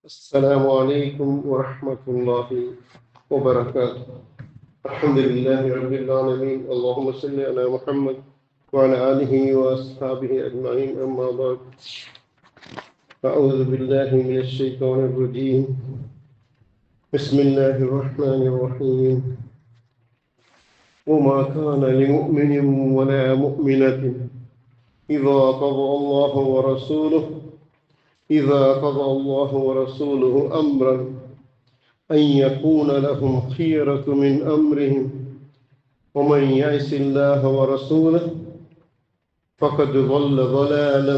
السلام عليكم ورحمة الله وبركاته. الحمد لله رب العالمين. اللهم صل على محمد وعلى آله وأصحابه أجمعين. أما بعد، أعوذ بالله من الشيطان الرجيم. بسم الله الرحمن الرحيم. وما كان لمؤمن ولا مؤمنة إذا قضى الله ورسوله أمرا أن يكون لهم خيرة من أمرهم ومن يعص الله ورسوله فقد ضل ضلالا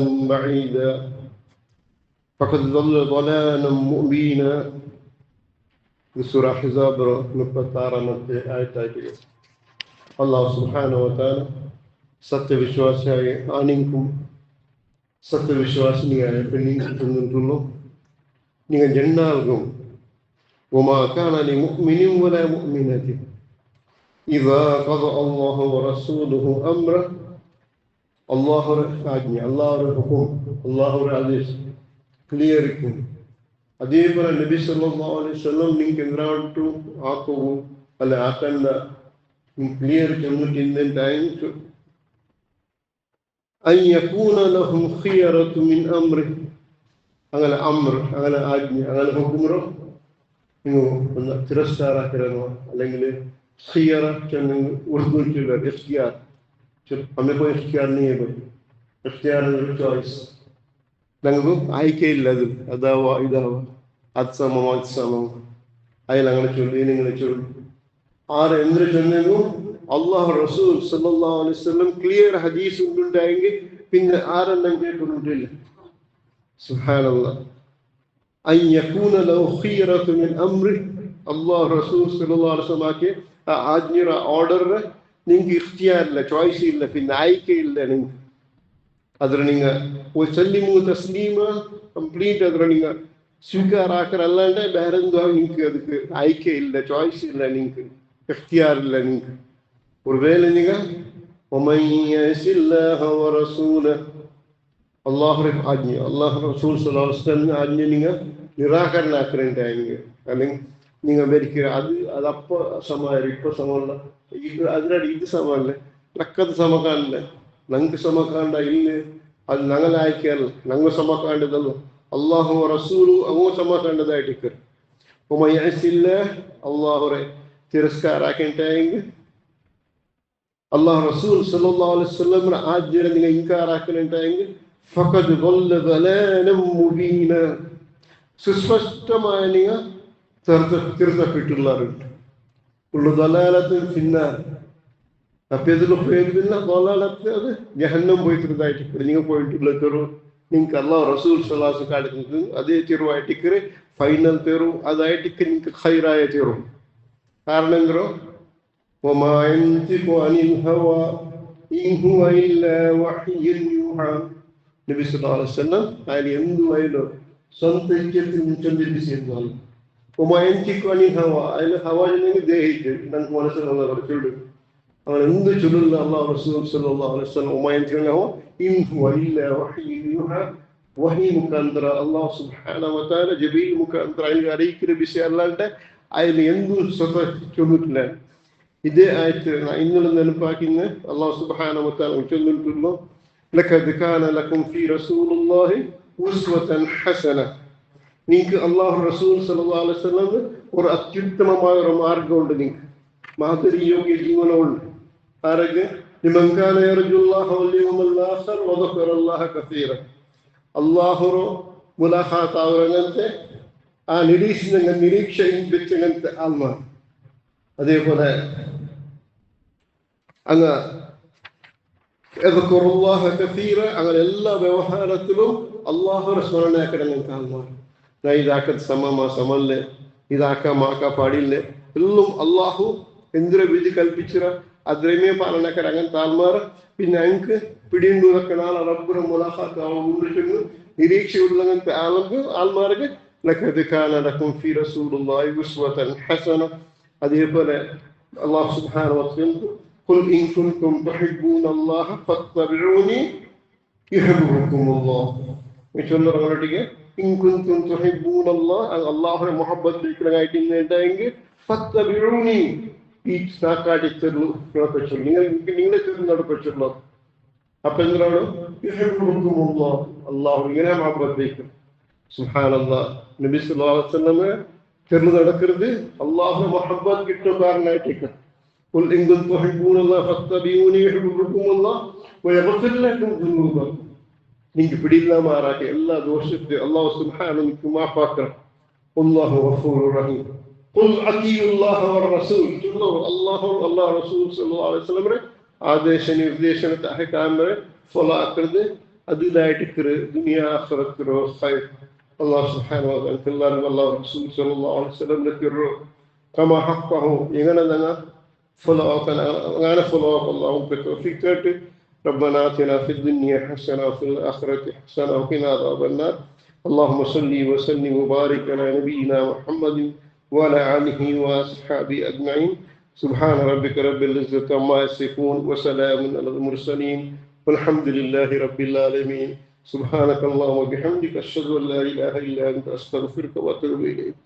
مبينا. سورة حزاب 36 ആയത്തായിട്ട് അല്ലാഹു സുബ്ഹാനഹു വ തആല സത്യവിശ്വാസിയായ ആണിനും സത്യവിശ്വാസിനിയായ പെണ്ണിനും തന്നിട്ടുള്ള നിങ്ങൾ രണ്ടാൾക്കും وما كان لمؤمن ولا مؤمنة إذا قضى الله ورسوله أمرا. അല്ലാഹുവിന്റെ ആജ്ഞ, അല്ലാഹുവിന്റെ ഹുക്ം, അല്ലാഹുവിന്റെ ആദേശം ക്ലിയറിക്കും. അതേപോലെ നബി സല്ലല്ലാഹു അലൈഹി വസല്ലം നിങ്ങൾക്ക് എന്തിനായിട്ട് ആക്കവും അല്ല ആക്കണ്ട ക്ലിയർ ചെന്നിട്ട് ടൈം أن يكون لهم خيرة من أمره. അങ്ങനെ അങ്ങനെ ആജ്ഞ, അങ്ങനെ ഹുക്മറോ നിങ്ങൾ ഒന്ന് തിരസ്കാരാക്കരണോ അല്ലെങ്കിൽ ഖിയറ ഉറുദു ഇഖ്തിയാർ हमें कोई इख्तियार नहीं है, कोई इख्तियार चॉइस ഞങ്ങൾക്ക് ആയിക്കയില്ല. അത് സമം അതിലങ്ങനെ ചൊല്ലി നിങ്ങളെ ചൊല്ലി ആര് എന്തിനു ചൊല്ലുന്നു? അള്ളാഹു റസൂൽ സല്ലല്ലാഹു അലൈഹി വസല്ലം ക്ലിയർ ഹദീസ് ഉണ്ടായെങ്കിൽ പിന്നെ ആരെല്ലാം കേട്ടിട്ടില്ല. സുബ്ഹാനല്ലാഹ്. അൻ യകൂന ലഹു ഖിയറത്തു മിൻ അംരി. അല്ലാഹു റസൂൽ സല്ലല്ലാഹു അലൈഹി വസല്ലം ആക്കിയ ആ ആജ്ഞ ഓർഡറിന് നിങ്ങൾക്ക് ഇഖ്തിയാറില്ല, ചോയ്സ് ഇല്ല, പിന്നെ ആയിക്കയില്ല. നിങ്ങൾക്ക് അದ್ರ നിങ്ങൾ സല്ലിമു തസ്ലീമ കംപ്ലീറ്റ് അದ್ರ നിങ്ങൾ സ്വീകാരാക്കരല്ലാണ്ട് വേറെന്തോ നിങ്ങൾക്ക് ಅದಕ್ಕೆ ആയിക്കയില്ല, ചോയ്സ് ಇಲ್ಲ, നിങ്ങൾക്ക് ഇഖ്തിയാറില്ല. നിങ്ങൾക്ക് ഒരുവേളை നിങ്ങൾ ومن يعص الله ورسوله അല്ലാഹുവിന്റെ ആജ്ഞ, അല്ലാഹു റസൂൽ സല്ലല്ലാഹു അലൈഹി വസല്ലം ആജ്ഞ നിങ്ങൾ നിരാകരണാക്കലുണ്ടായെങ്കിൽ അല്ലെങ്കിൽ നിങ്ങൾ വരിക്കുക അത് അപ്പോ സമയം ഇപ്പൊ സമയമല്ല, ഇത് അതിനടി ഇത് സമയമല്ല, നക്കത് സമക്കാണില്ല, ഞങ്ങൾക്ക് സമക്കാണ്ട ഇല്ല, അത് ഞങ്ങളെ അയക്കാറില്ല, ഞങ്ങൾ സമക്കാണ്ടതല്ല, അള്ളാഹു റസൂലു അങ്ങ് സമക്കാണ്ടതായിട്ട് അള്ളാഹുറെ തിരസ്കാരാക്കിണ്ടായെങ്കിൽ അള്ളാഹു റസൂൽ സല്ലല്ലാഹു അലൈഹി വസല്ലം ആജ്ഞയെ നിങ്ങൾ ഇൻകാറാക്കലുണ്ടായെങ്കിൽ ഫഖദ് ضل ضلالا مبينا. സുസ്പഷ്ടമായ നിങ്ങൾ തിരുത്തപ്പെട്ടുള്ളവരുണ്ട്. ഉള്ളു ദലാലത്തിൽ പിന്നാർ അപ്പൊ ഇതിൽ പോയതില്ല ദലാലത്ത് അത് ജഹന്നം പോയിട്ടുള്ളതായിട്ട് നിങ്ങൾ പോയിട്ടുള്ള തെറു നിങ്ങൾക്ക് അല്ലാഹു റസൂൽ സല്ലല്ലാഹു അലൈഹി വസല്ലം കാണിക്കുന്നത് അതേ തെരുവായിട്ടിക്കറ് ഫൈനൽ തെറു അതായിട്ടിക്ക് നിങ്ങൾക്ക് ഖൈറായ തെറു. കാരണം എന്തോ وما ينطق عن الهوى إن هو إلا وحي يوحى. നബി സല്ലല്ലാഹു അലൈഹി വസല്ലം അതിൽ എന്തുമായാലും സ്വന്തം ഇച്ഛത്തിൽ ചൊല്ലിപ്പിച്ചിരുന്നു. ഉമയന്തിക്കുവാനി ഹവ അതിൽ ഹവ ദേഹിച്ച് നമുക്ക് മനസ്സിലുള്ള ചൊല്ലു അങ്ങനെ എന്ത് ചൊല്ലുന്ന അല്ലാഹു റസൂൽ സല്ലല്ലാഹു അലൈഹി വസല്ലം ഉമയന്തിക്കുന്ന ഹവ ഇൻ ഹുവ ഇല്ലാ വഹ്യു യൂഹാ. വഹി മുഖാന്തര അല്ലാഹു സുബ്ഹാനഹു വ തആല ജിബ്രീൽ മുഖാന്തര അതിൽ അറിയിക്കുന്ന വിഷയം അല്ലാണ്ട് അതിൽ എന്തും സ്വന്തം ചൊല്ലിട്ടില്ല. ഇതേ ആയത്ത് ഇന്നലെ നെനപ്പാക്കിന്ന് അല്ലാഹു സുബ്ഹാനഹു വ തആല ചൊല്ലിട്ടുള്ളൂ ലഖദ് കാന ലക്കും ഫീ റസൂലില്ലാഹി ഉസ്വതൻ ഹസന. നിങ്ങൾക്ക് അല്ലാഹു റസൂൽ സല്ലല്ലാഹു അലൈഹി വസല്ലം ഒരു അത്യുത്തമമായ ഒരു മാർഗമുണ്ട്, നിങ്ങൾക്ക് മാതൃയോഗ്യ ജീവനമുണ്ട്. ആരൊക്കെ? ലിമൻ കാന യർജുല്ലാഹ വൽ യൗമൽ ആഖിർ വദക്കറല്ലാഹ കസീറ. അല്ലാഹുറോ മുലാഖാത്ത് ആവറങ്ങനത്തെ ആ നിരീക്ഷയും വെച്ചങ്ങനത്തെ ആത്മാ. അതേപോലെ അങ്ങ് യദ്കുറുല്ലാഹ കസീറ അങ്ങനെ എല്ലാ വ്യവഹാരത്തിലും അല്ലാഹുവിനെ സ്മരണയാക്കണമെങ്കിൽ ആത്മാ. ഇതാക്കത് സമല്ല, ഇതാക്കാമാക്കാ പാടില്ല, എല്ലാം അള്ളാഹു എന്തിനെ വിധി കൽപ്പിച്ചിര അതിനെ പാലനക്കര അങ്ങനത്തെ ആൾമാർ. പിന്നെ ഞങ്ങൾക്ക് പിടിയുണ്ടൊക്കെ നാളെ റബ്ബുറെ മുലാഖാത്ത് ആവുന്നു നിരീക്ഷയുള്ളങ്ങനത്തെ ആൾമാർക്ക് ലഖദ് കാന ലക്കും ഫീ റസൂലില്ലാഹി ഉസ്വതൻ ഹസന. അതേപോലെ അല്ലാഹു സുബ്ഹാനഹു വ തആല ഖുൽ ഇൻ കുൻതും തുഹിബ്ബൂനല്ലാഹ ഫത്തബിഊനി യുഹിബ്ബുകുമുല്ലാഹ്. ഈ ചൊല്ലുകളൊട്ടിക്ക് ഇൻ കുൻതും തുഹിബ്ബൂനല്ലാഹ് അല്ലാഹുവിനെ മുഹബ്ബത്ത് ചെയ്യണമെങ്കിൽ ഫത്തബിഊനി ഈ നാക്കാട്ടിച്ചൊരു നടപ്പിച്ചു നിങ്ങളെ ചെന്ന് നടപ്പിച്ചുള്ളൂ. അപ്പൊ എന്തിനാണ് അള്ളാഹു ഇങ്ങനെ മുഹബ്ബത്തേക്കും. സുബ്ഹാനല്ലാഹ്. നബി സല്ലല്ലാഹു അലൈഹി വസല്ലം ചെന്ന് നടക്കരുത് അള്ളാഹുവിനെ മുഹബ്ബത്ത് കിട്ടുകാരനായിട്ടേക്ക്. قل إن كنتم تحبون الله فاتبعوني يحببكم الله ويغفر لكم ذنوبكم. നിങ്ങൾക്ക് പിടിയില്ലാമാറാക്കി എല്ലാ ദോഷത്തെയും അള്ളാഹു സുബ്ഹാനഹു നിങ്ങൾക്ക് മാഫാക്കണം. അല്ലാഹു ഗഫൂറുർ റഹീം. ഖുൽ അത്തിയുല്ലാഹ വറസൂൽ. അല്ലാഹു റസൂൽ സല്ലല്ലാഹു അലൈഹി വസല്ലം ആദേശ നിർദ്ദേശത്തെ അഹകാമരെ ഫോളോ ആക്കരുത്. അതിലായിട്ട് ദുനിയ ആഖിറത്തിലോ ഖൈർ. അല്ലാഹു സുബ്ഹാനഹു വ തആല അല്ലാഹു റസൂൽ സല്ലല്ലാഹു അലൈഹി വസല്ലം ലക്കിറു കമാ ഹഖ്ഖഹു ഇങ്ങനെ ഞങ്ങൾ follow up Allah بالتوفيق. ربنا آتنا في الدنيا حسنة وفي الآخرة حسنة وقنا عذاب النار. اللهم صل وسلم وبارك على نبينا محمد وعلى آله وأصحابه أجمعين. سبحان ربك رب العزة عما يصفون وسلام على المرسلين والحمد لله رب العالمين. سبحانك اللهم وبحمدك أشهد أن لا إله إلا أنت أستغفرك وأتوب إليك.